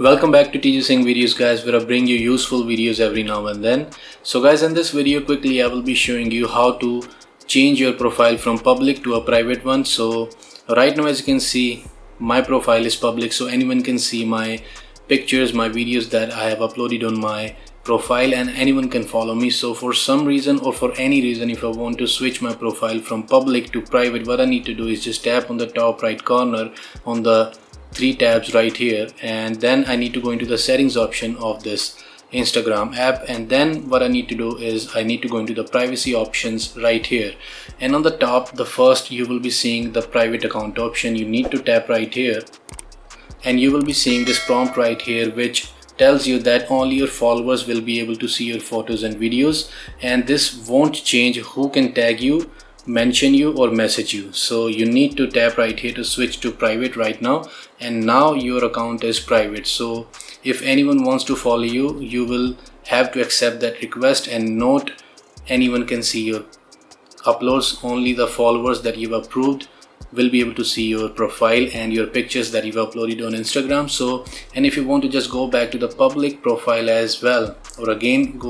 Welcome back to TJ Singh Videos, guys, where I bring you useful videos every now and then. So guys, in this video quickly I will be showing you how to change your profile from public to a private one. So right now, as you can see, my profile is public, so anyone can see my pictures, my videos that I have uploaded on my profile, and anyone can follow me. So for some reason or for any reason, if I want to switch my profile from public to private, what I need to do is just tap on the top right corner on the three tabs right here, and then I need to go into the settings option of this Instagram app, and then what I need to do is I need to go into the privacy options right here, and on the top, the first, you will be seeing the private account option. You need to tap right here and you will be seeing this prompt right here which tells you that only your followers will be able to see your photos and videos, and this won't change who can tag you, mention you or message you. So you need to tap right here to switch to private right now, and now your account is private. So if anyone wants to follow you, you will have to accept that request, and not anyone can see your uploads. Only the followers that you've approved will be able to see your profile and your pictures that you've uploaded on Instagram. So, and if you want to just go back to the public profile as well, or again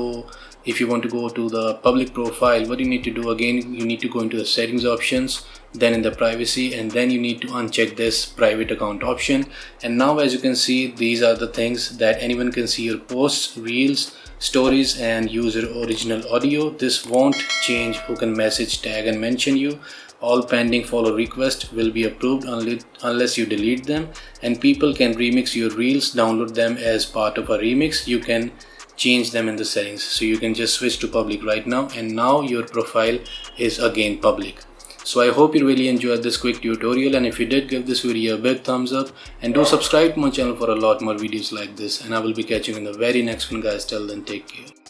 if you want to go to the public profile, what you need to do again, you need to go into the settings options, then in the privacy, and then you need to uncheck this private account option. And now, as you can see, these are the things that anyone can see your posts, reels, stories, and use your original audio. This won't change who can message, tag and mention you. All pending follow requests will be approved unless you delete them, and people can remix your reels, download them as part of a remix. You can change them in the settings, so you can just switch to public right now, and now your profile is again public. So I hope you really enjoyed this quick tutorial, and if you did, give this video a big thumbs up and do subscribe to my channel for a lot more videos like this, and I will be catching you in the very next one, guys. Till then, take care.